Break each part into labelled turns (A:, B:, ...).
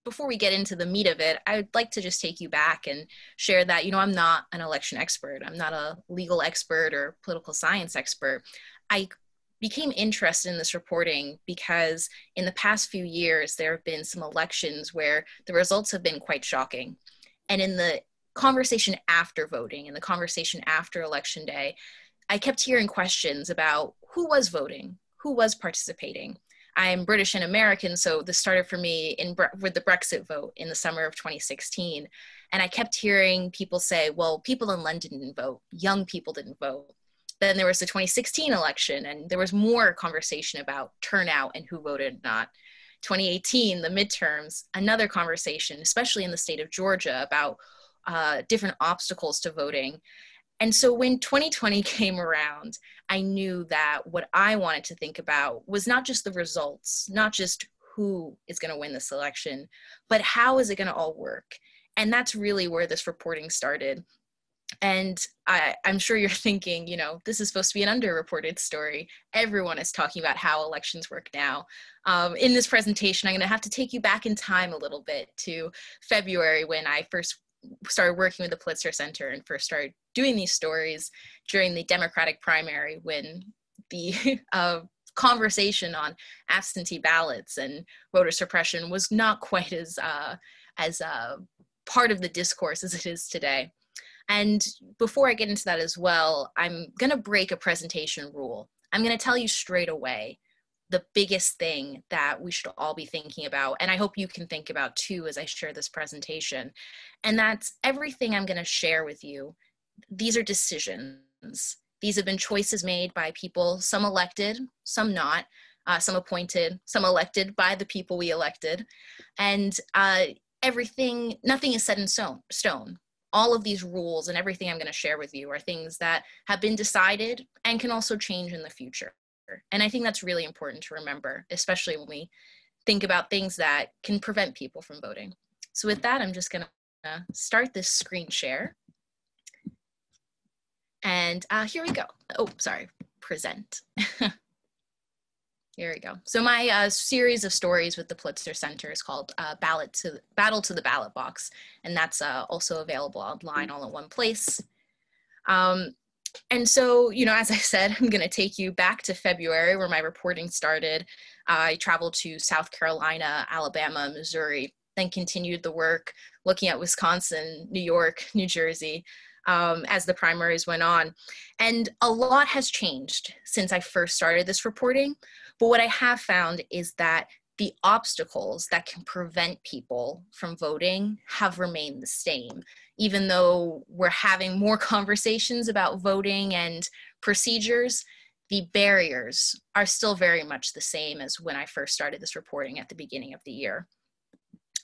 A: Before we get into the meat of it, I would like to just take you back and share that, I'm not an election expert. I'm not a legal expert or political science expert. I became interested in this reporting because in the past few years, there have been some elections where the results have been quite shocking. And in the conversation after voting, in the conversation after Election Day, I kept hearing questions about who was voting, who was participating. I'm British and American, so this started for me with the Brexit vote in the summer of 2016. And I kept hearing people say, well, people in London didn't vote, young people didn't vote. Then there was the 2016 election, and there was more conversation about turnout and who voted and not. 2018, the midterms, another conversation, especially in the state of Georgia, about different obstacles to voting. And so when 2020 came around, I knew that what I wanted to think about was not just the results, not just who is going to win this election, but how is it going to all work? And that's really where this reporting started. And I'm sure you're thinking, this is supposed to be an underreported story. Everyone is talking about how elections work now. In this presentation, I'm going to have to take you back in time a little bit to February when I first started working with the Pulitzer Center and first started doing these stories during the Democratic primary, when the conversation on absentee ballots and voter suppression was not quite as part of the discourse as it is today. And before I get into that as well, I'm going to break a presentation rule. I'm going to tell you straight away the biggest thing that we should all be thinking about, and I hope you can think about too as I share this presentation, and that's everything I'm going to share with you. These are decisions. These have been choices made by people, some elected, some not, some appointed, some elected by the people we elected, and nothing is set in stone. All of these rules and everything I'm going to share with you are things that have been decided and can also change in the future. And I think that's really important to remember, especially when we think about things that can prevent people from voting. So with that, I'm just going to start this screen share. And here we go. Oh, sorry, present. Here we go. So my series of stories with the Pulitzer Center is called Battle to the Ballot Box. And that's also available online all in one place. And so, as I said, I'm going to take you back to February where my reporting started. I traveled to South Carolina, Alabama, Missouri, then continued the work looking at Wisconsin, New York, New Jersey, as the primaries went on. And a lot has changed since I first started this reporting. But what I have found is that the obstacles that can prevent people from voting have remained the same, even though we're having more conversations about voting and procedures. The barriers are still very much the same as when I first started this reporting at the beginning of the year.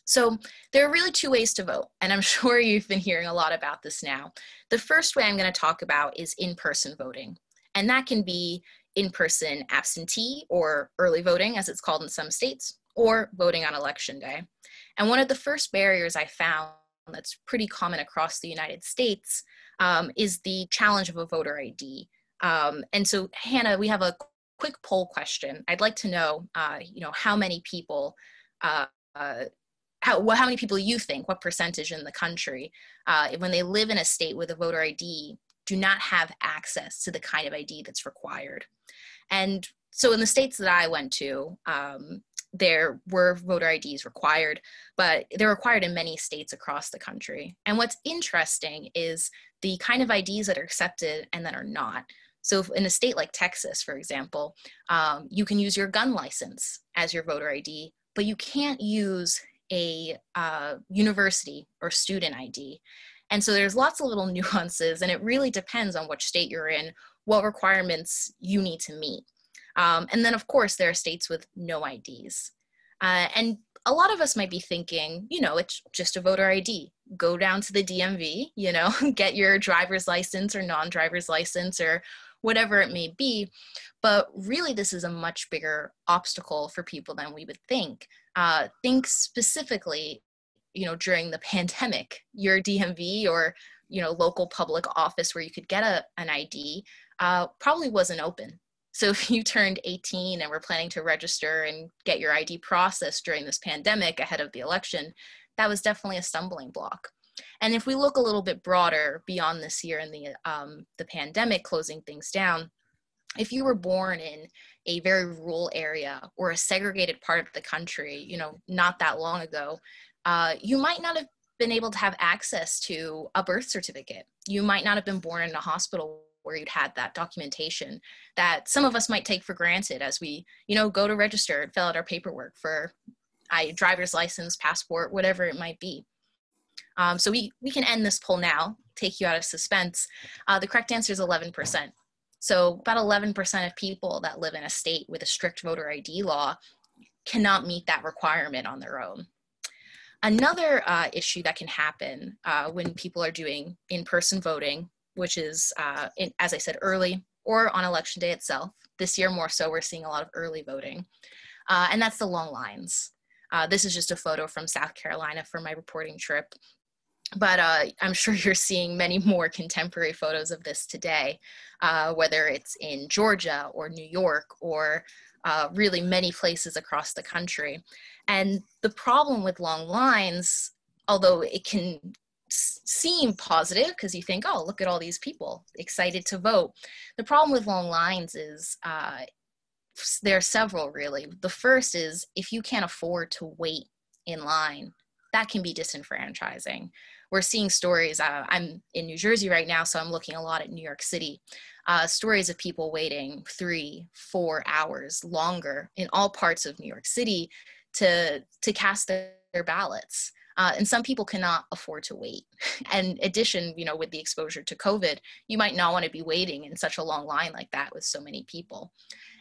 A: So there are really two ways to vote, and I'm sure you've been hearing a lot about this now. The first way I'm going to talk about is in-person voting, and that can be in-person absentee or early voting, as it's called in some states, or voting on Election Day. And one of the first barriers I found that's pretty common across the United States is the challenge of a voter ID. And so, Hannah, we have a quick poll question. I'd like to know, how many people, how many people you think, what percentage in the country, when they live in a state with a voter ID, do not have access to the kind of ID that's required. And so in the states that I went to, there were voter IDs required, but they're required in many states across the country. And what's interesting is the kind of IDs that are accepted and that are not. So in a state like Texas, for example, you can use your gun license as your voter ID, but you can't use a university or student ID. And so there's lots of little nuances, and it really depends on which state you're in, what requirements you need to meet. And then, of course, there are states with no IDs. And a lot of us might be thinking, it's just a voter ID. Go down to the DMV, get your driver's license or non-driver's license or whatever it may be. But really, this is a much bigger obstacle for people than we would think. Think specifically, during the pandemic, your DMV or, local public office where you could get an ID probably wasn't open. So if you turned 18 and were planning to register and get your ID processed during this pandemic ahead of the election, that was definitely a stumbling block. And if we look a little bit broader beyond this year and the pandemic closing things down, if you were born in a very rural area or a segregated part of the country, not that long ago, you might not have been able to have access to a birth certificate. You might not have been born in a hospital where you'd had that documentation that some of us might take for granted as we, go to register and fill out our paperwork for driver's license, passport, whatever it might be. So we can end this poll now, take you out of suspense. The correct answer is 11%. So about 11% of people that live in a state with a strict voter ID law cannot meet that requirement on their own. Another issue that can happen when people are doing in-person voting, which is, as I said, early or on election day itself. This year more so, we're seeing a lot of early voting. And that's the long lines. This is just a photo from South Carolina for my reporting trip. But I'm sure you're seeing many more contemporary photos of this today, whether it's in Georgia or New York or really many places across the country. And the problem with long lines, although it can seem positive because you think, oh, look at all these people excited to vote. The problem with long lines is there are several, really. The first is if you can't afford to wait in line, that can be disenfranchising. We're seeing stories, I'm in New Jersey right now, so I'm looking a lot at New York City, stories of people waiting 3-4 hours longer in all parts of New York City to cast their ballots. And some people cannot afford to wait. And in addition, with the exposure to COVID, you might not want to be waiting in such a long line like that with so many people.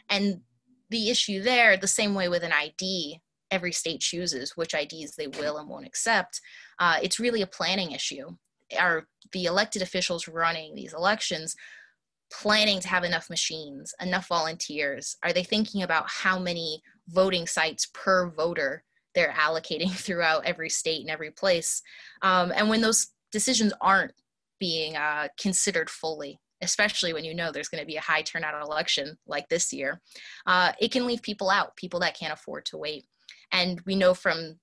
A: And the issue there, the same way with an ID, every state chooses which IDs they will and won't accept. It's really a planning issue. Are the elected officials running these elections planning to have enough machines, enough volunteers? Are they thinking about how many voting sites per voter they're allocating throughout every state and every place? And when those decisions aren't being considered fully, especially when there's going to be a high turnout election like this year, it can leave people out, people that can't afford to wait. And we know from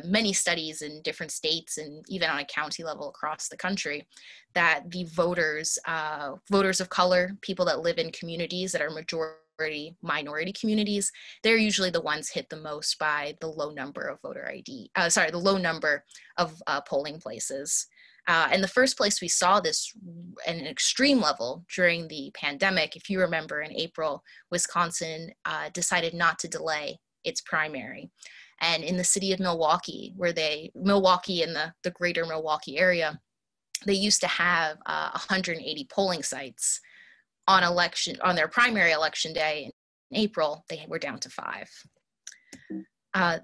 A: many studies in different states and even on a county level across the country that the voters of color, people that live in communities that are majority minority communities, they're usually the ones hit the most by the low number of the low number of polling places. And the first place we saw this at an extreme level during the pandemic, if you remember in April, Wisconsin decided not to delay its primary. And in the city of Milwaukee, Milwaukee and the greater Milwaukee area, they used to have 180 polling sites on their primary election day in April. They were down to 5.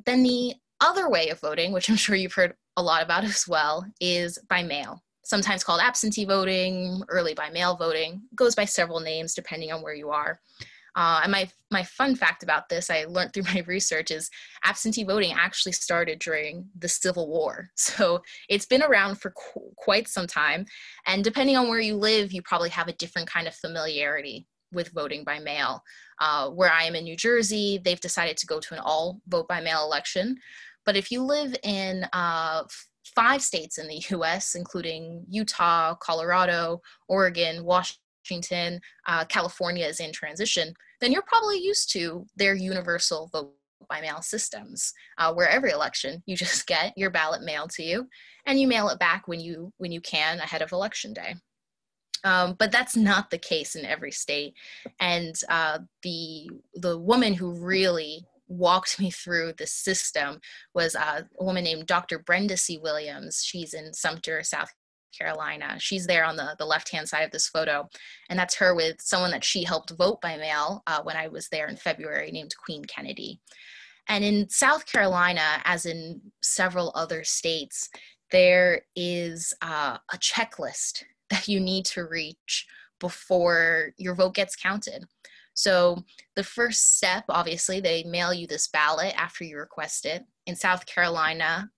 A: Then the other way of voting, which I'm sure you've heard a lot about as well, is by mail. Sometimes called absentee voting, early by mail voting. It goes by several names depending on where you are. And my fun fact about this, I learned through my research, is absentee voting actually started during the Civil War. So it's been around for quite some time. And depending on where you live, you probably have a different kind of familiarity with voting by mail. Where I am in New Jersey, they've decided to go to an all vote by mail election. But if you live in 5 states in the US, including Utah, Colorado, Oregon, Washington, California is in transition, then you're probably used to their universal vote by mail systems, where every election you just get your ballot mailed to you and you mail it back when you can ahead of election day. But that's not the case in every state. And the woman who really walked me through the system was a woman named Dr. Brenda C. Williams. She's in Sumter, South Carolina. She's there on the left-hand side of this photo. And that's her with someone that she helped vote by mail when I was there in February, named Queen Kennedy. And in South Carolina, as in several other states, there is a checklist that you need to reach before your vote gets counted. So the first step, obviously, they mail you this ballot after you request it. In South Carolina,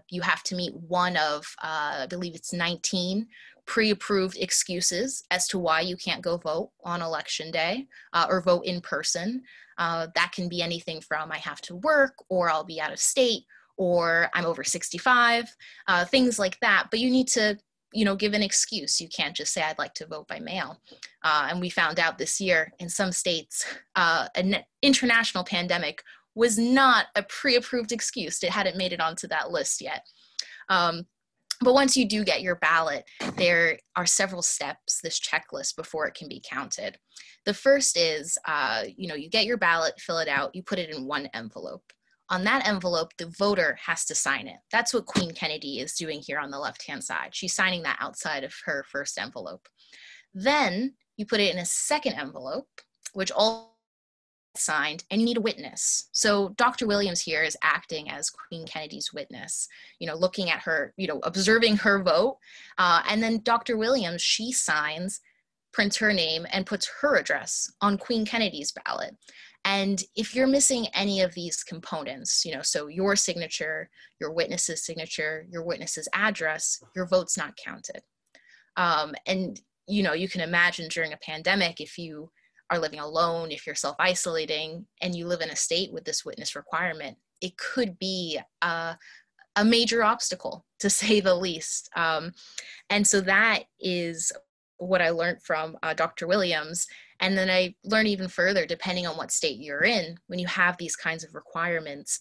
A: you have to meet one of, I believe it's 19 pre-approved excuses as to why you can't go vote on election day or vote in person. That can be anything from I have to work, or I'll be out of state, or I'm over 65, things like that. But you need to, give an excuse. You can't just say, I'd like to vote by mail. And we found out this year in some states, an international pandemic was not a pre-approved excuse. It hadn't made it onto that list yet. But once you do get your ballot, there are several steps, this checklist, before it can be counted. The first is, you get your ballot, fill it out, you put it in one envelope. On that envelope, the voter has to sign it. That's what Queen Kennedy is doing here on the left-hand side. She's signing that outside of her first envelope. Then you put it in a second envelope, which all signed, and you need a witness. So Dr. Williams here is acting as Queen Kennedy's witness, looking at her, observing her vote. And then Dr. Williams, she signs, prints her name, and puts her address on Queen Kennedy's ballot. And if you're missing any of these components, so your signature, your witness's signature, your witness's address, your vote's not counted. And, you can imagine during a pandemic, if you are living alone, if you're self-isolating, and you live in a state with this witness requirement, it could be a major obstacle, to say the least. And so that is what I learned from Dr. Williams. And then I learned even further, depending on what state you're in, when you have these kinds of requirements,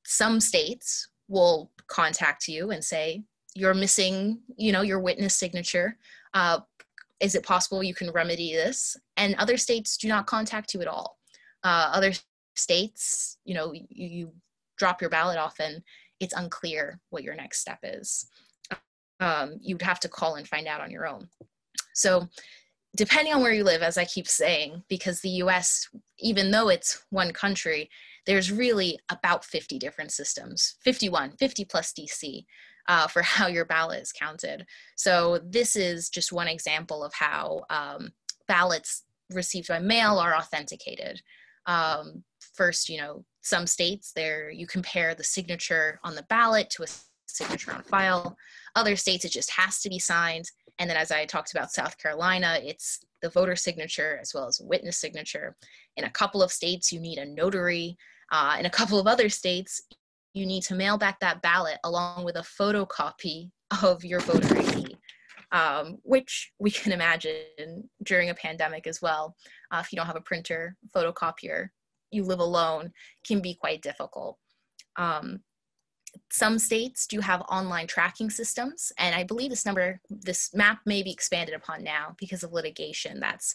A: some states will contact you and say, you're missing, your witness signature. Is it possible you can remedy this? And other states do not contact you at all. Other states, you drop your ballot off and it's unclear what your next step is. You'd have to call and find out on your own. So depending on where you live, as I keep saying, because the US, even though it's one country, there's really about 50 different systems, 50 plus DC. For how your ballot is counted. So this is just one example of how ballots received by mail are authenticated. First, some states you compare the signature on the ballot to a signature on file. Other states, it just has to be signed. And then as I talked about South Carolina, it's the voter signature as well as a witness signature. In a couple of states, you need a notary. In a couple of other states, you need to mail back that ballot along with a photocopy of your voter ID, which we can imagine during a pandemic as well. If you don't have a printer, photocopier, you live alone, can be quite difficult. Some states do have online tracking systems, and I believe this map may be expanded upon now because of litigation that's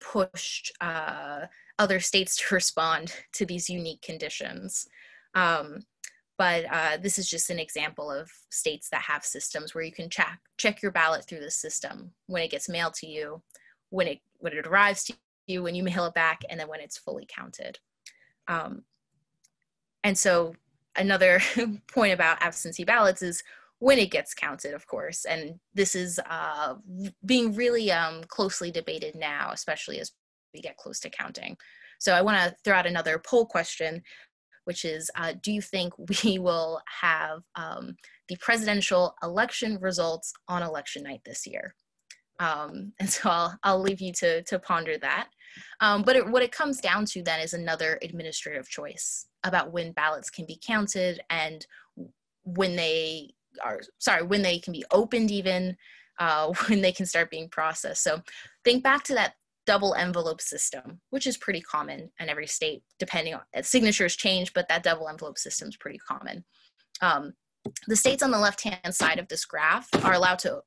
A: pushed other states to respond to these unique conditions. But this is just an example of states that have systems where you can check your ballot through the system when it gets mailed to you, when it arrives to you, when you mail it back, and then when it's fully counted. And so another point about absentee ballots is when it gets counted, of course. And this is being really closely debated now, especially as we get close to counting. So I want to throw out another poll question, which is, do you think we will have the presidential election results on election night this year? And so I'll leave you to ponder that. But what it comes down to then is another administrative choice about when ballots can be counted and when they can be opened even, when they can start being processed. So think back to that double envelope system, which is pretty common in every state, depending on signatures change, but that double envelope system is pretty common. The states on the left-hand side of this graph are allowed to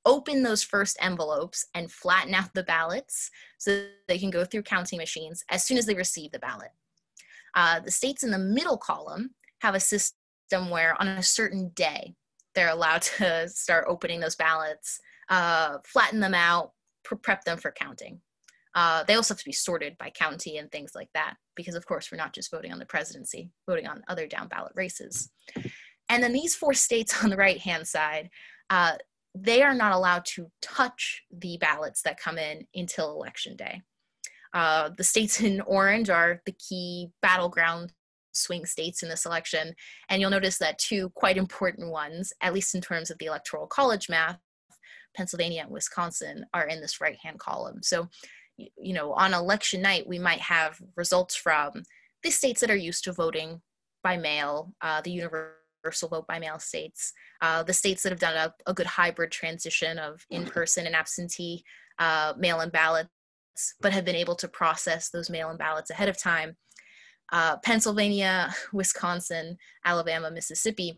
A: open those first envelopes and flatten out the ballots so they can go through counting machines as soon as they receive the ballot. The states in the middle column have a system where on a certain day, they're allowed to start opening those ballots, flatten them out, prep them for counting. They also have to be sorted by county and things like that, because of course we're not just voting on the presidency, voting on other down ballot races. And then these four states on the right-hand side, they are not allowed to touch the ballots that come in until election day. The states in orange are the key battleground swing states in this election. And you'll notice that two quite important ones, at least in terms of the Electoral College math, Pennsylvania and Wisconsin, are in this right-hand column. So, you know, on election night, we might have results from the states that are used to voting by mail, the universal vote by mail states, the states that have done a good hybrid transition of in-person and absentee mail-in ballots, but have been able to process those mail-in ballots ahead of time. Pennsylvania, Wisconsin, Alabama, Mississippi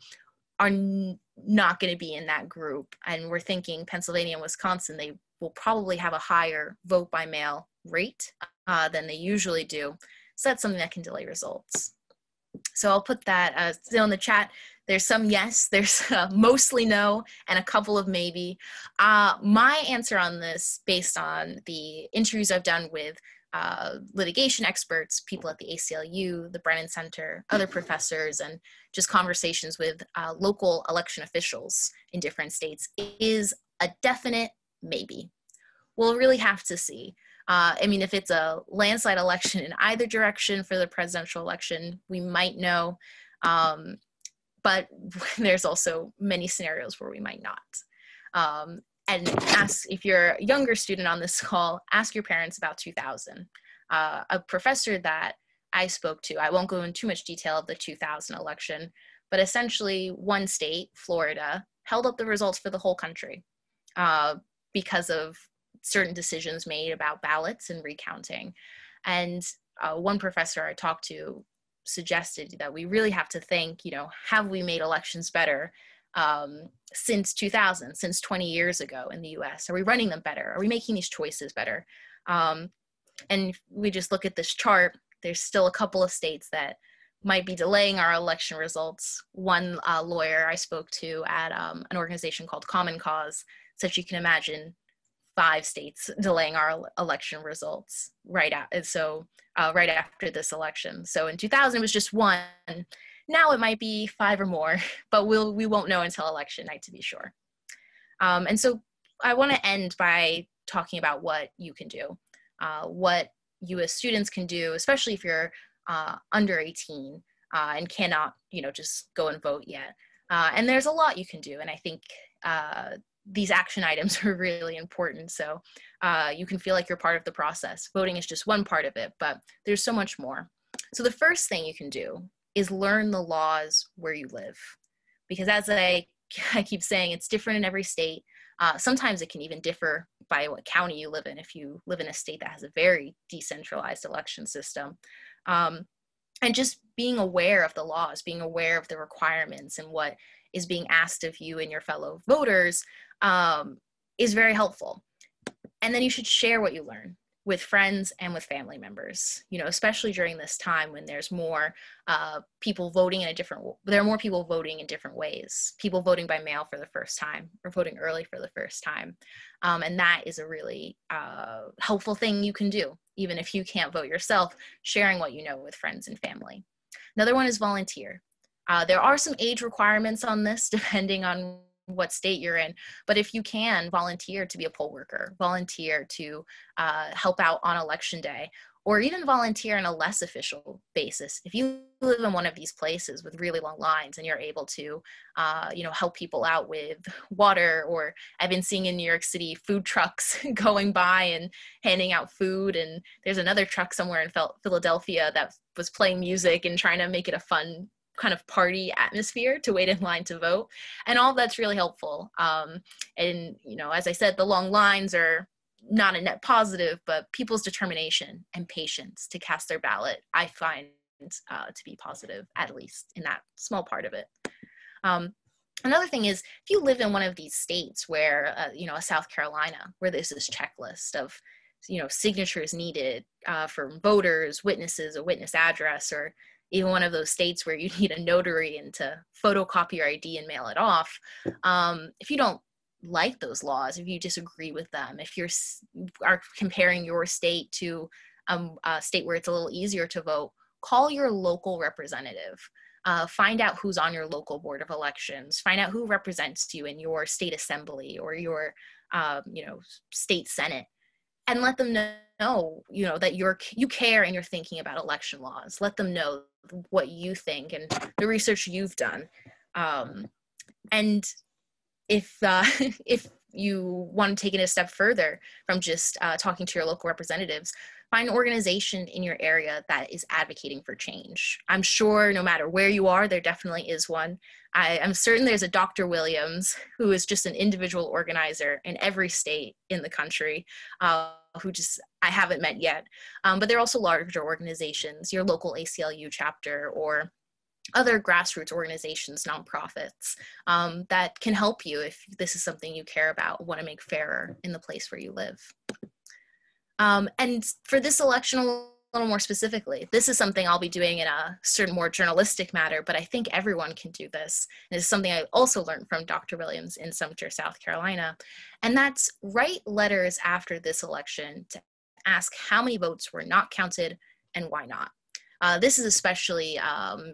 A: are not going to be in that group. And we're thinking Pennsylvania and Wisconsin, they will probably have a higher vote by mail rate than they usually do. So that's something that can delay results. So I'll put that still in the chat. There's some yes, there's mostly no, and a couple of maybe. My answer on this, based on the interviews I've done with litigation experts, people at the ACLU, the Brennan Center, other professors, and just conversations with local election officials in different states, is a definite maybe. We'll really have to see. I mean, if it's a landslide election in either direction for the presidential election, we might know. But there's also many scenarios where we might not. And ask, if you're a younger student on this call, ask your parents about 2000. A professor that I spoke to, I won't go into too much detail of the 2000 election, but essentially one state, Florida, held up the results for the whole country because of certain decisions made about ballots and recounting. And one professor I talked to suggested that we really have to think, you know, have we made elections better since 2000, since 20 years ago in the US? Are we running them better? Are we making these choices better? And if we just look at this chart, there's still a couple of states that might be delaying our election results. One lawyer I spoke to at an organization called Common Cause said you can imagine 5 states delaying our election results right after this election. So in 2000 it was just 1. Now it might be 5 or more, but we won't know until election night to be sure. And so I want to end by talking about what you can do, what you as students can do, especially if you're under 18 and cannot, you know, just go and vote yet. And there's a lot you can do, and I think these action items are really important. So you can feel like you're part of the process. Voting is just one part of it, but there's so much more. So the first thing you can do is learn the laws where you live. Because as I keep saying, it's different in every state. Sometimes it can even differ by what county you live in, if you live in a state that has a very decentralized election system. And just being aware of the laws, being aware of the requirements and what is being asked of you and your fellow voters is very helpful. And then you should share what you learn with friends and with family members, you know, especially during this time when there's more people voting there are more people voting in different ways, people voting by mail for the first time or voting early for the first time. And that is a really helpful thing you can do, even if you can't vote yourself, sharing what you know with friends and family. Another one is volunteer. There are some age requirements on this depending on what state you're in, but if you can, volunteer to be a poll worker, volunteer to help out on election day, or even volunteer on a less official basis. If you live in one of these places with really long lines and you're able to, you know, help people out with water, or I've been seeing in New York City food trucks going by and handing out food, and there's another truck somewhere in Philadelphia that was playing music and trying to make it a fun kind of party atmosphere to wait in line to vote, and all that's really helpful. And you know, as I said, the long lines are not a net positive, but people's determination and patience to cast their ballot, I find to be positive, at least in that small part of it. Another thing is, if you live in one of these states where, you know, a South Carolina, where there's this checklist of, you know, signatures needed for voters, witnesses, a witness address, or even one of those states where you need a notary and to photocopy your ID and mail it off. If you don't like those laws, if you disagree with them, if you are comparing your state to a state where it's a little easier to vote, call your local representative. Find out who's on your local board of elections. Find out who represents you in your state assembly or your, you know, state senate. and let them know, that you care and you're thinking about election laws. Let them know what you think and the research you've done. And if if you want to take it a step further from just talking to your local representatives, find an organization in your area that is advocating for change. I'm sure no matter where you are, there definitely is one. I'm certain there's a Dr. Williams, who is just an individual organizer in every state in the country, who just I haven't met yet. But there are also larger organizations, your local ACLU chapter or other grassroots organizations, nonprofits, that can help you if this is something you care about, want to make fairer in the place where you live. And for this election, a little more specifically, this is something I'll be doing in a certain more journalistic matter, but I think everyone can do this. And it's something I also learned from Dr. Williams in Sumter, South Carolina. And that's write letters after this election to ask how many votes were not counted and why not. This is especially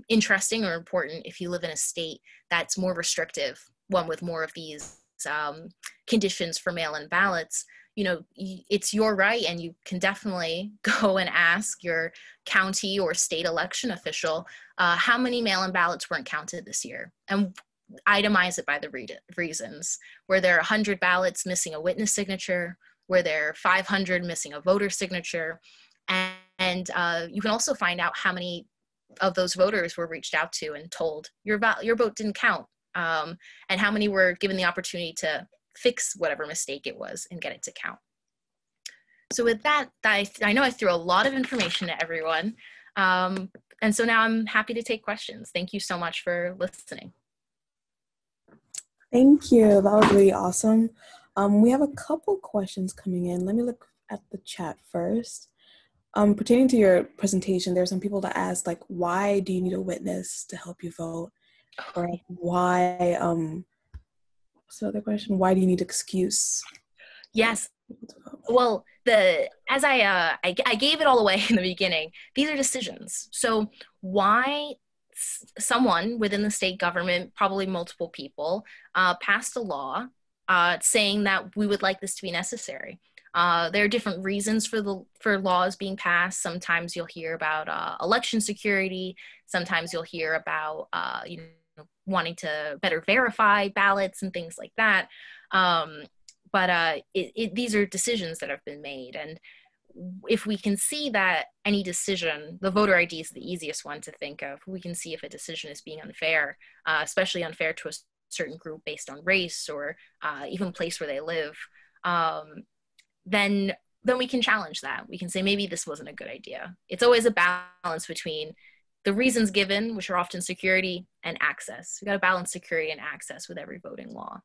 A: interesting or important if you live in a state that's more restrictive, one with more of these conditions for mail-in ballots. It's your right, and you can definitely go and ask your county or state election official how many mail-in ballots weren't counted this year, and itemize it by the reasons. Were there 100 ballots missing a witness signature? Were there 500 missing a voter signature? And you can also find out how many of those voters were reached out to and told your vote didn't count, and how many were given the opportunity to fix whatever mistake it was and get it to count. So with that, I know I threw a lot of information at everyone. And so now I'm happy to take questions. Thank you so much for listening.
B: Thank you. That was really awesome. We have a couple questions coming in. Let me look at the chat first. Pertaining to your presentation, there are some people that ask, like, why do you need a witness to help you vote? Or why, what's the other question? Why do you need excuse?
A: Yes. Well, as I gave it all away in the beginning, these are decisions. So why someone within the state government, probably multiple people, passed a law saying that we would like this to be necessary. There are different reasons for laws being passed. Sometimes you'll hear about election security. Sometimes you'll hear about wanting to better verify ballots and things like that. But these are decisions that have been made. And if we can see that any decision, the voter ID is the easiest one to think of. We can see if a decision is being unfair, especially unfair to a certain group based on race or even place where they live. Then we can challenge that. We can say, maybe this wasn't a good idea. It's always a balance between the reasons given, which are often security, and access. We got to balance security and access with every voting law.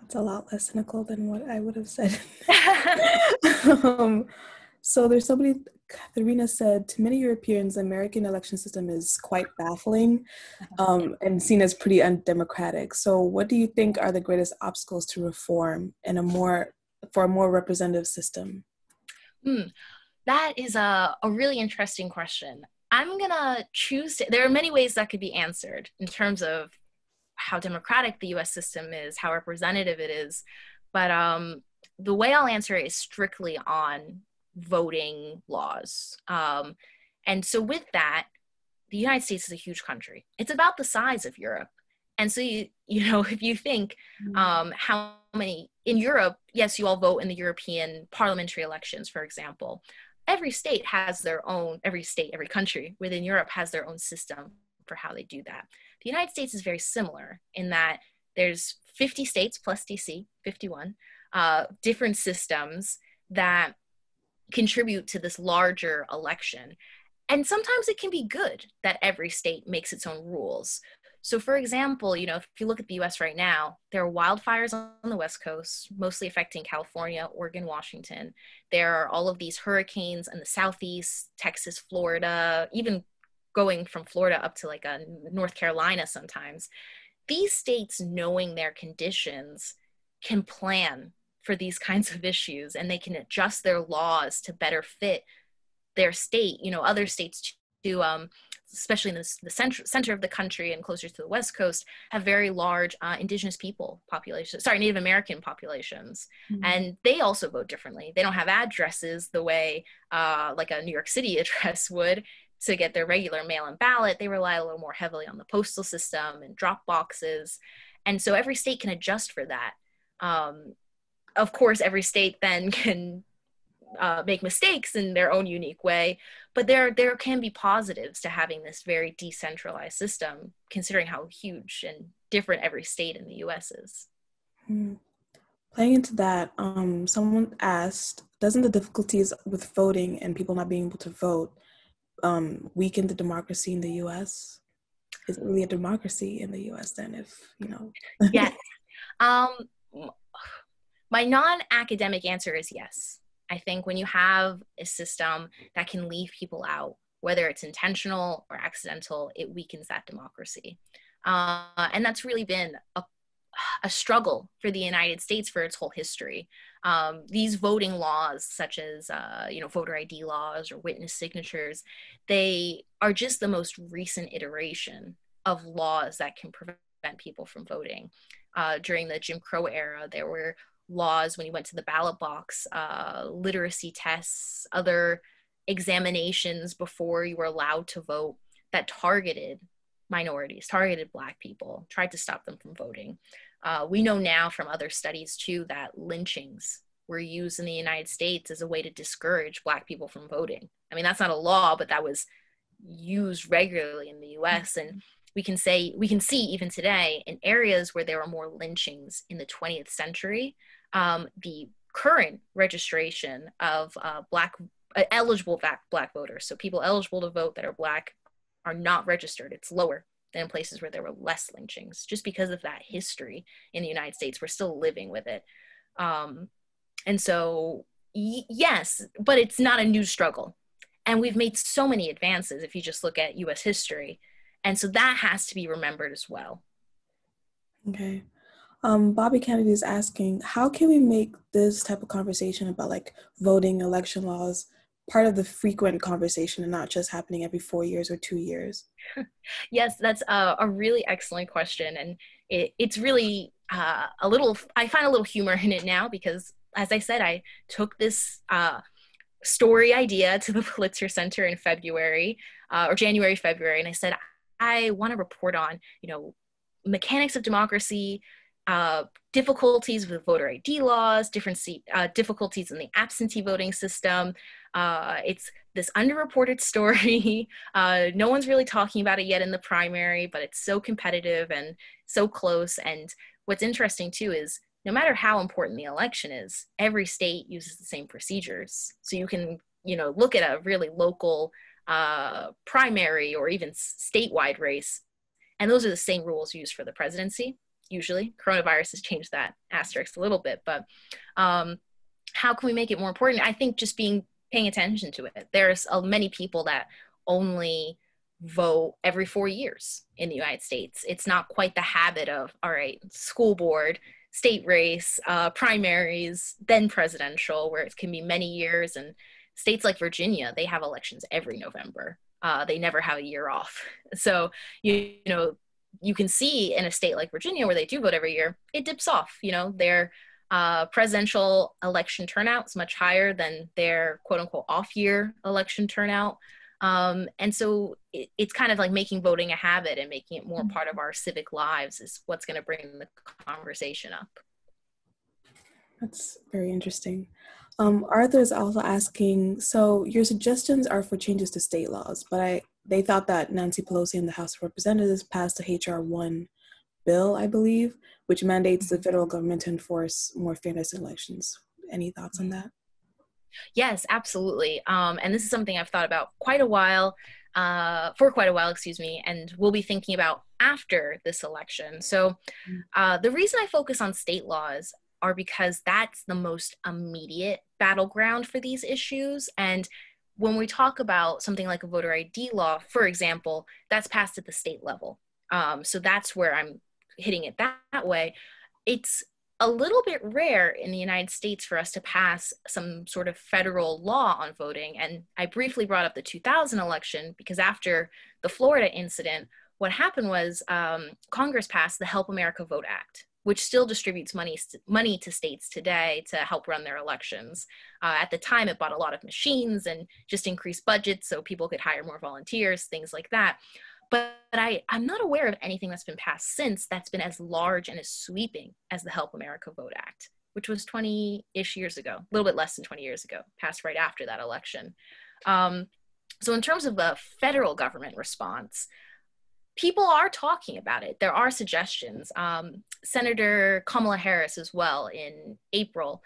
B: That's a lot less cynical than what I would have said. So there's somebody, Katharina said, to many Europeans, the American election system is quite baffling and seen as pretty undemocratic. So what do you think are the greatest obstacles to reform and for a more representative system?
A: That is a really interesting question. I'm gonna there are many ways that could be answered in terms of how democratic the US system is, how representative it is. But the way I'll answer it is strictly on voting laws. And so with that, the United States is a huge country. It's about the size of Europe. And so, if you think how many, in Europe, yes, you all vote in the European parliamentary elections, for example. Every state has their own, every country within Europe has their own system for how they do that. The United States is very similar in that there's 50 states plus DC, 51, different systems that contribute to this larger election. And sometimes it can be good that every state makes its own rules. So for example, if you look at the US right now, there are wildfires on the West Coast, mostly affecting California, Oregon, Washington. There are all of these hurricanes in the Southeast, Texas, Florida, even going from Florida up to like North Carolina sometimes. These states, knowing their conditions, can plan for these kinds of issues, and they can adjust their laws to better fit their state, other states to especially in the center of the country and closer to the West Coast, have very large indigenous people populations, Native American populations.
B: Mm-hmm.
A: And they also vote differently. They don't have addresses the way like a New York City address would to get their regular mail-in ballot. They rely a little more heavily on the postal system and drop boxes. And so every state can adjust for that. Of course, every state then can make mistakes in their own unique way, but there can be positives to having this very decentralized system, considering how huge and different every state in the U.S. is.
B: Mm-hmm. Playing into that, someone asked, doesn't the difficulties with voting and people not being able to vote weaken the democracy in the U.S.? Is it really a democracy in the U.S. then, if, you know?
A: Yes. My non-academic answer is yes. I think when you have a system that can leave people out, whether it's intentional or accidental, it weakens that democracy. And that's really been a struggle for the United States for its whole history. These voting laws, such as voter ID laws or witness signatures, they are just the most recent iteration of laws that can prevent people from voting. During the Jim Crow era, there were laws when you went to the ballot box, literacy tests, other examinations before you were allowed to vote that targeted minorities, targeted Black people, tried to stop them from voting. We know now from other studies too that lynchings were used in the United States as a way to discourage Black people from voting. I mean, that's not a law, but that was used regularly in the US. And we can see even today in areas where there were more lynchings in the 20th century, the current registration of eligible Black voters, so people eligible to vote that are Black, are not registered. It's lower than in places where there were less lynchings, just because of that history in the United States. We're still living with it. And so, yes, but it's not a new struggle. And we've made so many advances if you just look at US history. And so that has to be remembered as well.
B: Okay. Bobby Kennedy is asking, how can we make this type of conversation about like voting, election laws, part of the frequent conversation and not just happening every 4 years or 2 years?
A: Yes, that's a really excellent question. And it's really I find a little humor in it now because, as I said, I took this story idea to the Pulitzer Center in February or January, February. And I said, I want to report on, mechanics of democracy, difficulties with voter ID laws, difficulties in the absentee voting system. It's this underreported story. No one's really talking about it yet in the primary, but it's so competitive and so close. And what's interesting too is no matter how important the election is, every state uses the same procedures. So you can, look at a really local primary or even statewide race, and those are the same rules used for the presidency. Usually, coronavirus has changed that asterisk a little bit, but how can we make it more important? I think just paying attention to it. There's many people that only vote every 4 years in the United States. It's not quite the habit of, all right, school board, state race, primaries, then presidential, where it can be many years. And states like Virginia, they have elections every November. They never have a year off. So, you can see in a state like Virginia where they do vote every year, it dips off. Their presidential election turnout is much higher than their quote unquote off year election turnout. And so it's kind of like making voting a habit and making it more part of our civic lives is what's going to bring the conversation up.
B: That's very interesting. Arthur is also asking, so your suggestions are for changes to state laws, but they thought that Nancy Pelosi in the House of Representatives passed a H.R. 1 bill, I believe, which mandates the federal government to enforce more fairness in elections. Any thoughts on that?
A: Yes, absolutely. And this is something I've thought about for quite a while, and we'll be thinking about after this election. So the reason I focus on state laws are because that's the most immediate battleground for these issues. And when we talk about something like a voter ID law, for example, that's passed at the state level. So that's where I'm hitting it that way. It's a little bit rare in the United States for us to pass some sort of federal law on voting. And I briefly brought up the 2000 election because after the Florida incident, what happened was Congress passed the Help America Vote Act, which still distributes money to states today to help run their elections. At the time, it bought a lot of machines and just increased budgets so people could hire more volunteers, things like that. But I'm not aware of anything that's been passed since that's been as large and as sweeping as the Help America Vote Act, which was 20-ish years ago, a little bit less than 20 years ago, passed right after that election. So in terms of the federal government response, people are talking about it. There are suggestions. Senator Kamala Harris as well in April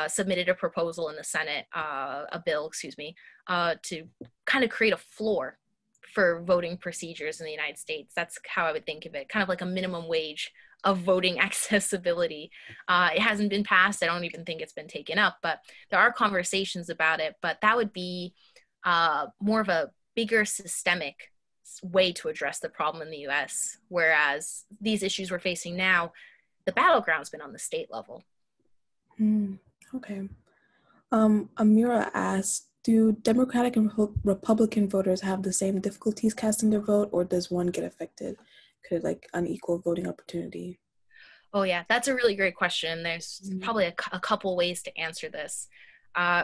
A: submitted a proposal in the Senate, a bill, to kind of create a floor for voting procedures in the United States. That's how I would think of it, kind of like a minimum wage of voting accessibility. It hasn't been passed. I don't even think it's been taken up, but there are conversations about it. But that would be more of a bigger systemic way to address the problem in the US, whereas these issues we're facing now, the battleground's been on the state level.
B: Okay. Amira asked, do Democratic and Republican voters have the same difficulties casting their vote, or does one get affected? Could like unequal voting opportunity?
A: Oh yeah, that's a really great question. There's probably a couple ways to answer this.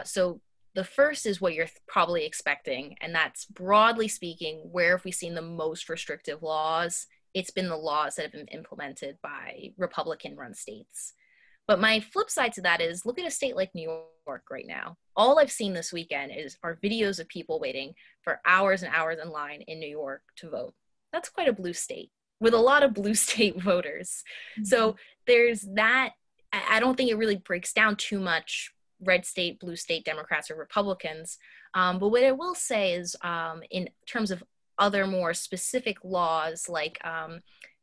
A: So the first is what you're probably expecting, and that's broadly speaking, where have we seen the most restrictive laws? It's been the laws that have been implemented by Republican-run states. But my flip side to that is look at a state like New York right now. All I've seen this weekend are videos of people waiting for hours and hours in line in New York to vote. That's quite a blue state with a lot of blue state voters. So there's that. I don't think it really breaks down too much red state, blue state, Democrats or Republicans. But what I will say is in terms of other more specific laws like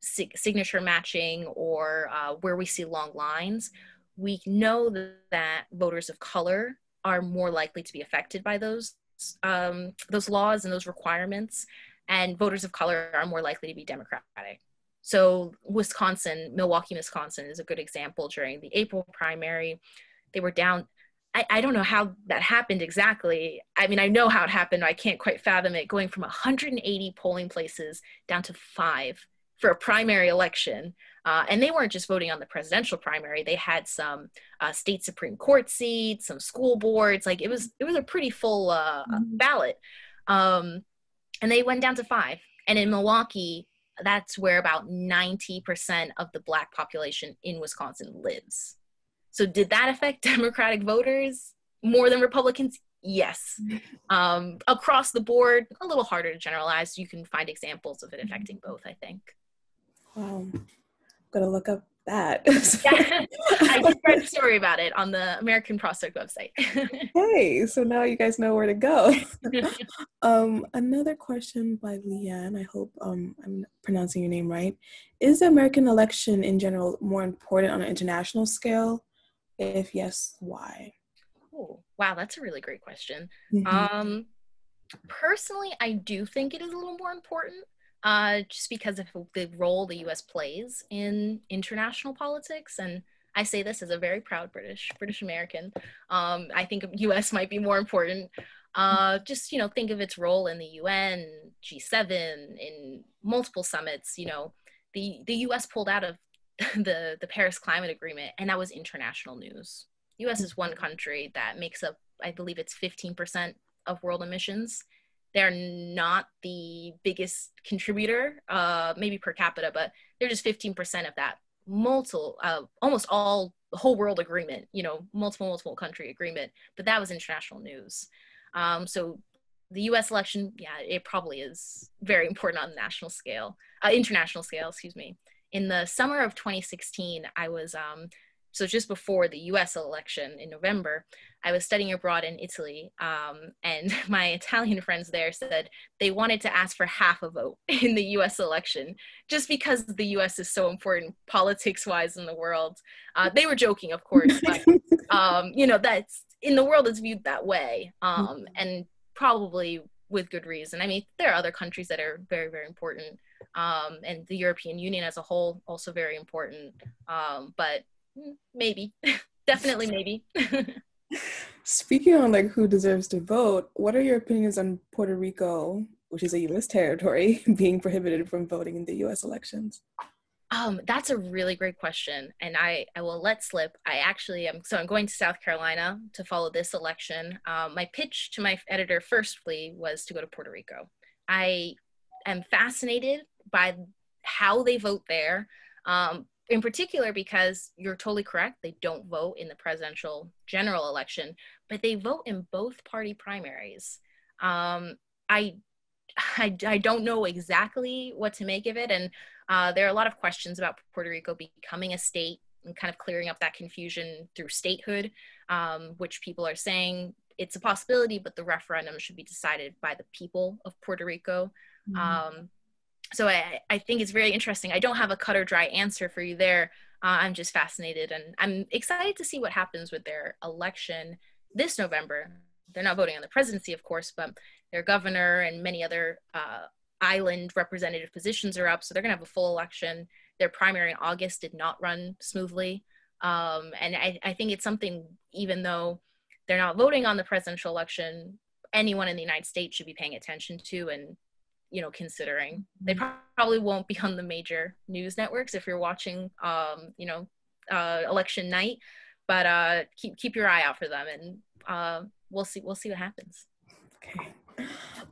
A: signature matching or where we see long lines, we know that voters of color are more likely to be affected by those laws and those requirements, and voters of color are more likely to be Democratic. So Milwaukee, Wisconsin is a good example. During the April primary, they were down. I don't know how that happened exactly. I mean, I know how it happened. I can't quite fathom it, going from 180 polling places down to 5 for a primary election. And they weren't just voting on the presidential primary. They had some state Supreme Court seats, some school boards. Like it was a pretty full ballot. And they went down to 5. And in Milwaukee, that's where about 90% of the Black population in Wisconsin lives. So did that affect Democratic voters more than Republicans? Yes. Across the board, a little harder to generalize. You can find examples of it affecting both, I think.
B: Wow. I'm going to look up that.
A: Yeah. I just read a story about it on the American Prospect website.
B: Hey, so now you guys know where to go. Another question by Leanne. I hope I'm pronouncing your name right. Is the American election in general more important on an international scale? If yes, why?
A: Oh, wow, that's a really great question. Personally, I do think it is a little more important, just because of the role the U.S. plays in international politics. And I say this as a very proud British American. I think U.S. might be more important. Just, think of its role in the UN, G7, in multiple summits. The U.S. pulled out of the Paris Climate Agreement, and that was international news. U.S. is one country that makes up, I believe it's 15% of world emissions. They're not the biggest contributor, maybe per capita, but they're just 15% of that almost all the whole world agreement, multiple country agreement, but that was international news. So the U.S. election, yeah, it probably is very important on the international scale, excuse me. In the summer of 2016, I was, so just before the US election in November, I was studying abroad in Italy, and my Italian friends there said they wanted to ask for half a vote in the US election, just because the US is so important politics-wise in the world. They were joking, of course, but, that's, in the world it's viewed that way, and probably with good reason. I mean, there are other countries that are very, very important, and the European Union as a whole also very important. But maybe, definitely maybe.
B: Speaking on like who deserves to vote, what are your opinions on Puerto Rico, which is a U.S. territory, being prohibited from voting in the U.S. elections?
A: That's a really great question, and I will let slip. I actually am, so I'm going to South Carolina to follow this election. My pitch to my editor firstly was to go to Puerto Rico. I am fascinated by how they vote there, in particular because you're totally correct. They don't vote in the presidential general election, but they vote in both party primaries. I I don't know exactly what to make of it. And there are a lot of questions about Puerto Rico becoming a state and kind of clearing up that confusion through statehood, which people are saying it's a possibility, but the referendum should be decided by the people of Puerto Rico. So I think it's very interesting. I don't have a cut or dry answer for you there. I'm just fascinated, and I'm excited to see what happens with their election this November. They're not voting on the presidency, of course, but their governor and many other island representative positions are up. So they're going to have a full election. Their primary in August did not run smoothly. And I think it's something, even though they're not voting on the presidential election, anyone in the United States should be paying attention to and, you know, considering. They probably won't be on the major news networks if you're watching, election night, but keep your eye out for them, and we'll see what happens.
B: Okay.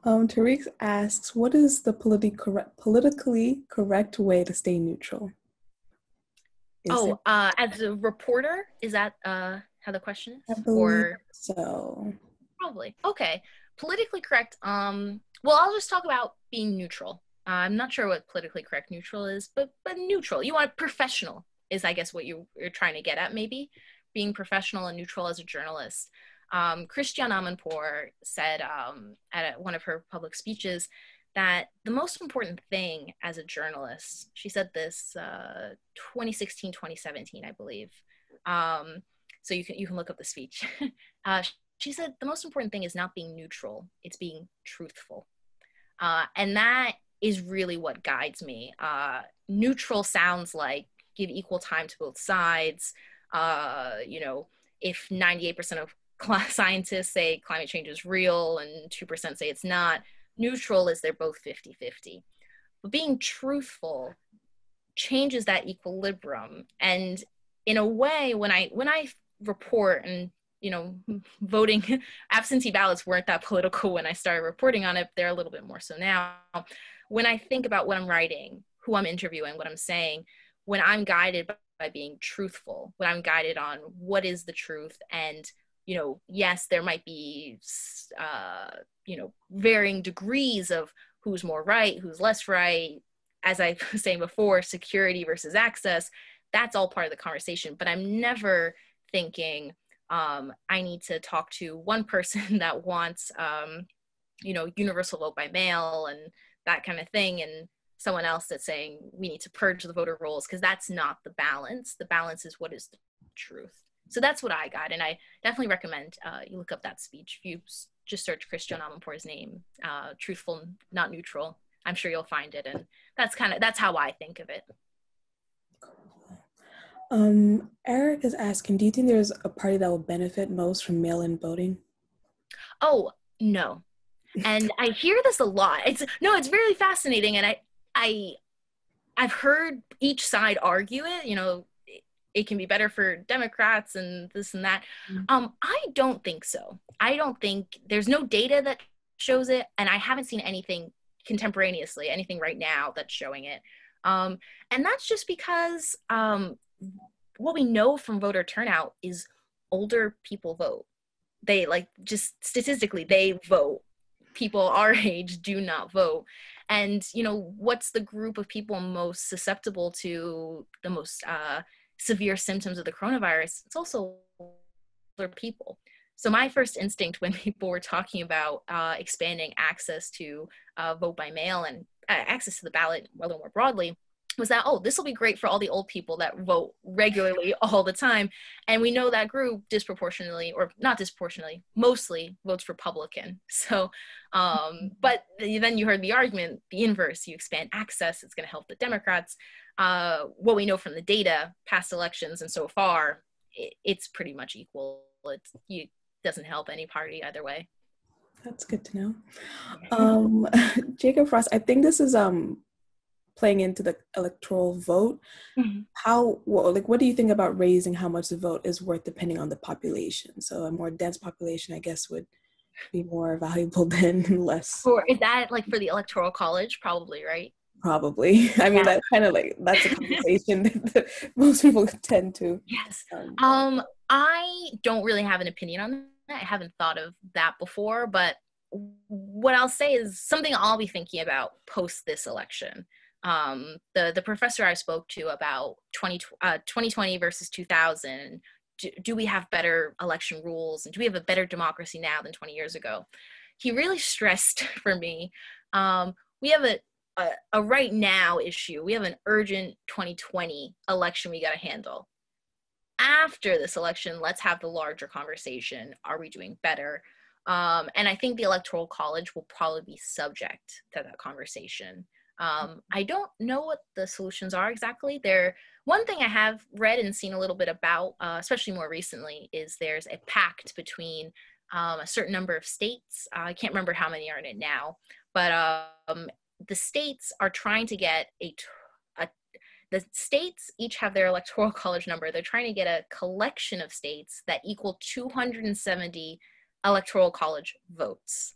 B: Tariq asks, what is the politically correct way to stay neutral?
A: As a reporter, is that how the question is?
B: I believe so.
A: Probably. Okay. Politically correct. Well, I'll just talk about being neutral. I'm not sure what politically correct neutral is, but neutral. You want professional is, I guess, what you're trying to get at, maybe. Being professional and neutral as a journalist. Christiane Amanpour said at one of her public speeches that the most important thing as a journalist, she said this 2016, 2017, I believe. So you can look up the speech. She said the most important thing is not being neutral, it's being truthful. And that is really what guides me. Neutral sounds like give equal time to both sides. If 98% of scientists say climate change is real and 2% say it's not, neutral is they're both 50-50. But being truthful changes that equilibrium. And in a way, when I report, and voting, absentee ballots weren't that political when I started reporting on it, they're a little bit more so now. When I think about what I'm writing, who I'm interviewing, what I'm saying, when I'm guided by being truthful, when I'm guided on what is the truth, and yes, there might be, varying degrees of who's more right, who's less right. As I was saying before, security versus access, that's all part of the conversation. But I'm never thinking, I need to talk to one person that wants, universal vote by mail and that kind of thing, and someone else that's saying we need to purge the voter rolls, because that's not the balance. The balance is what is the truth. So that's what I got, and I definitely recommend you look up that speech. If you just search Christiane Amanpour's name, truthful, not neutral, I'm sure you'll find it, and that's how I think of it.
B: Eric is asking, do you think there's a party that will benefit most from mail-in voting?
A: Oh, no. And I hear this a lot. It's very fascinating, and I've heard each side argue it. It can be better for Democrats and this and that. I don't think so. I don't think there's no data that shows it, and I haven't seen anything contemporaneously, anything right now that's showing it. And that's just because what we know from voter turnout is older people vote. They just statistically, they vote. People our age do not vote. And, what's the group of people most susceptible to the most severe symptoms of the coronavirus? It's also older people. So my first instinct when people were talking about expanding access to vote by mail and access to the ballot a little more broadly was that, oh, this will be great for all the old people that vote regularly all the time. And we know that group disproportionately, or not disproportionately, mostly votes Republican. So, but then you heard the argument, the inverse, you expand access, it's going to help the Democrats. What we know from the data, past elections and so far, it's pretty much equal. It doesn't help any party either way.
B: That's good to know. Jacob Frost, I think this is playing into the electoral vote. What do you think about raising how much the vote is worth depending on the population? So a more dense population, I guess, would be more valuable than less.
A: Or is that like for the electoral college? Probably, right?
B: Probably. I mean, that's kind of like, that's a conversation that most people tend to.
A: Yes. I don't really have an opinion on that. I haven't thought of that before, but what I'll say is something I'll be thinking about post this election. The professor I spoke to about 2020 versus 2000, do we have better election rules, and do we have a better democracy now than 20 years ago? He really stressed for me, we have a right now issue. We have an urgent 2020 election we got to handle. After this election, let's have the larger conversation. Are we doing better? And I think the Electoral College will probably be subject to that conversation. I don't know what the solutions are exactly. One thing I have read and seen a little bit about, especially more recently, is there's a pact between a certain number of states. I can't remember how many are in it now, but the states are trying to get the states each have their electoral college number. They're trying to get a collection of states that equal 270 electoral college votes.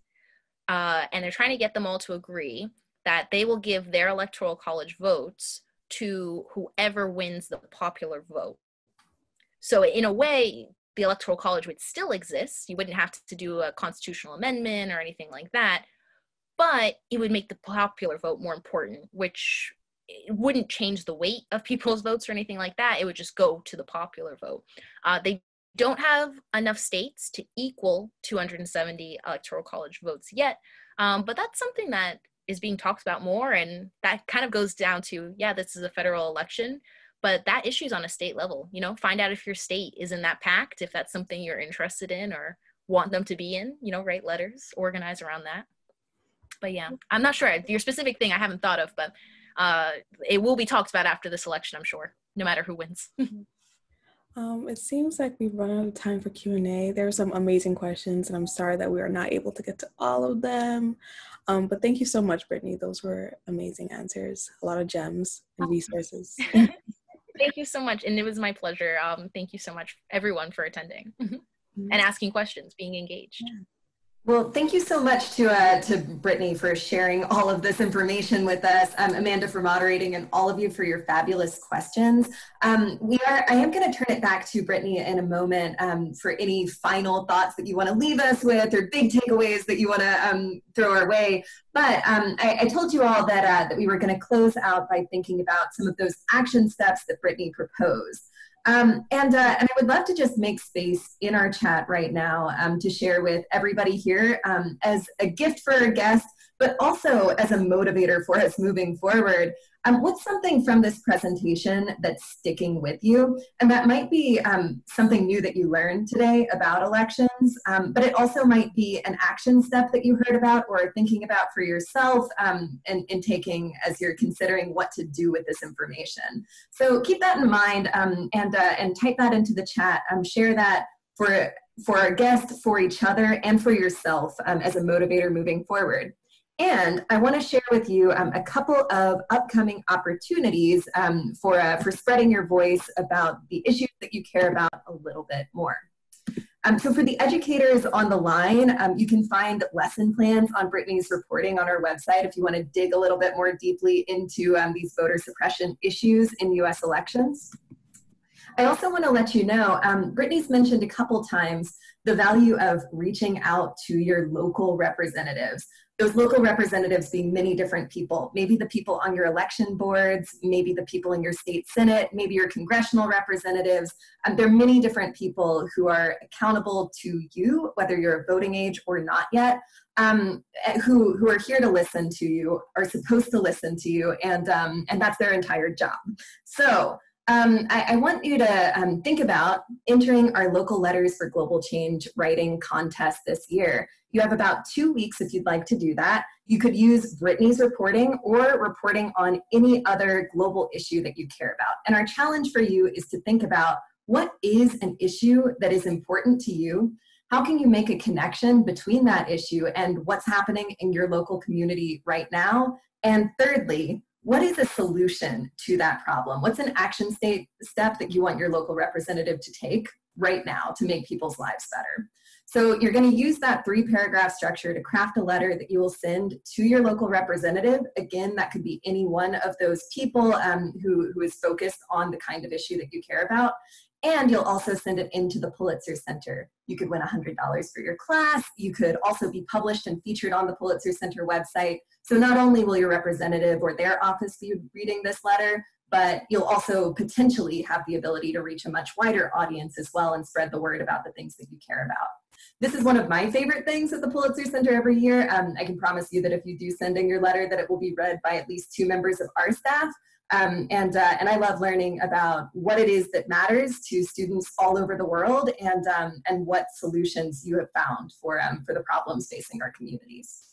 A: And they're trying to get them all to agree that they will give their electoral college votes to whoever wins the popular vote. So in a way, the electoral college would still exist. You wouldn't have to do a constitutional amendment or anything like that, but it would make the popular vote more important, which it wouldn't change the weight of people's votes or anything like that. It would just go to the popular vote. They don't have enough states to equal 270 electoral college votes yet, but that's something that is being talked about more, and that kind of goes down to, yeah, this is a federal election, but that issue's on a state level. Find out if your state is in that pact, if that's something you're interested in or want them to be in, write letters, organize around that. But yeah, I'm not sure. Your specific thing I haven't thought of, but it will be talked about after this election, I'm sure, no matter who wins.
B: It seems like we've run out of time for Q&A. There are some amazing questions, and I'm sorry that we are not able to get to all of them. But thank you so much, Brittany. Those were amazing answers, a lot of gems and resources.
A: Thank you so much, and it was my pleasure. Thank you so much, everyone, for attending and asking questions, being engaged.
B: Yeah.
C: Well, thank you so much to Brittany for sharing all of this information with us, Amanda for moderating, and all of you for your fabulous questions. I am going to turn it back to Brittany in a moment for any final thoughts that you want to leave us with, or big takeaways that you want to throw our way. But I told you all that we were going to close out by thinking about some of those action steps that Brittany proposed. And I would love to just make space in our chat right now to share with everybody here as a gift for our guest, but also as a motivator for us moving forward. What's something from this presentation that's sticking with you? And that might be something new that you learned today about elections, but it also might be an action step that you heard about or thinking about for yourself and taking as you're considering what to do with this information. So keep that in mind and type that into the chat. Share that for our guest, for each other, and for yourself as a motivator moving forward. And I want to share with you a couple of upcoming opportunities for spreading your voice about the issues that you care about a little bit more. So for the educators on the line, you can find lesson plans on Brittany's reporting on our website if you want to dig a little bit more deeply into these voter suppression issues in U.S. elections. I also want to let you know, Brittany's mentioned a couple times the value of reaching out to your local representatives. Those local representatives being many different people, maybe the people on your election boards, maybe the people in your state senate, maybe your congressional representatives. There are many different people who are accountable to you, whether you're of voting age or not yet, who are here to listen to you, are supposed to listen to you, and that's their entire job. So I want you to think about entering our local Letters for Global Change writing contest this year. You have about 2 weeks if you'd like to do that. You could use Brittany's reporting or reporting on any other global issue that you care about. And our challenge for you is to think about, what is an issue that is important to you? How can you make a connection between that issue and what's happening in your local community right now? And thirdly, what is a solution to that problem? What's an action step that you want your local representative to take right now to make people's lives better? So you're going to use that 3-paragraph structure to craft a letter that you will send to your local representative. Again, that could be any one of those people who is focused on the kind of issue that you care about. And you'll also send it into the Pulitzer Center. You could win $100 for your class. You could also be published and featured on the Pulitzer Center website. So not only will your representative or their office be reading this letter, but you'll also potentially have the ability to reach a much wider audience as well and spread the word about the things that you care about. This is one of my favorite things at the Pulitzer Center every year. I can promise you that if you do send in your letter, that it will be read by at least 2 members of our staff. And I love learning about what it is that matters to students all over the world, and what solutions you have found for the problems facing our communities.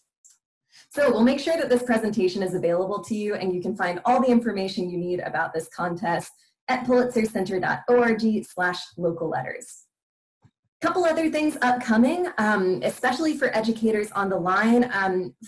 C: So we'll make sure that this presentation is available to you, and you can find all the information you need about this contest at pulitzercenter.org/local letters. Couple other things upcoming, especially for educators on the line.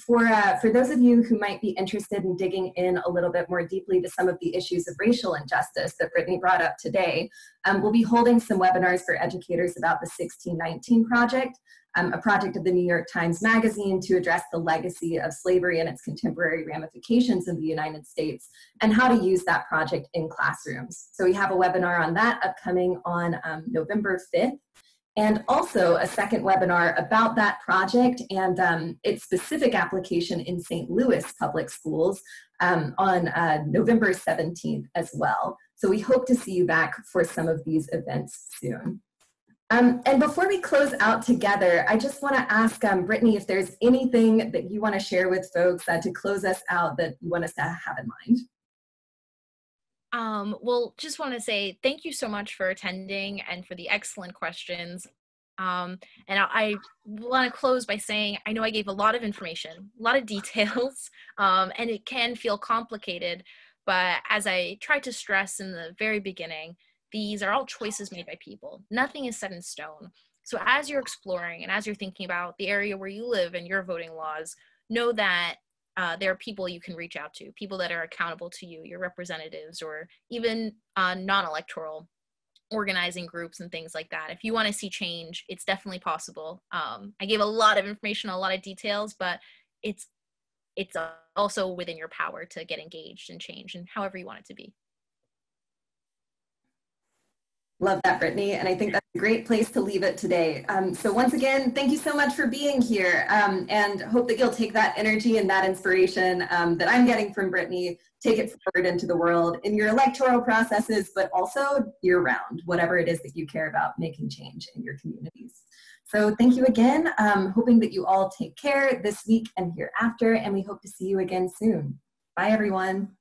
C: For those of you who might be interested in digging in a little bit more deeply to some of the issues of racial injustice that Brittany brought up today, we'll be holding some webinars for educators about the 1619 Project, a project of the New York Times Magazine to address the legacy of slavery and its contemporary ramifications in the United States, and how to use that project in classrooms. So we have a webinar on that upcoming on November 5th. And also a second webinar about that project and its specific application in St. Louis public schools on November 17th as well. So we hope to see you back for some of these events soon. And before we close out together, I just want to ask Brittany if there's anything that you want to share with folks to close us out that you want us to have in mind.
A: Well, just want to say thank you so much for attending and for the excellent questions. And I want to close by saying, I know I gave a lot of information, a lot of details, and it can feel complicated, but as I tried to stress in the very beginning, these are all choices made by people. Nothing is set in stone. So as you're exploring and as you're thinking about the area where you live and your voting laws, know that there are people you can reach out to, people that are accountable to you, your representatives, or even non-electoral organizing groups and things like that. If you want to see change, it's definitely possible. I gave a lot of information, a lot of details, but it's also within your power to get engaged and change, and however you want it to be.
C: Love that, Brittany, and I think that's a great place to leave it today. So once again, thank you so much for being here, and hope that you'll take that energy and that inspiration that I'm getting from Brittany, take it forward into the world in your electoral processes, but also year-round, whatever it is that you care about making change in your communities. So thank you again, hoping that you all take care this week and hereafter, and we hope to see you again soon. Bye, everyone.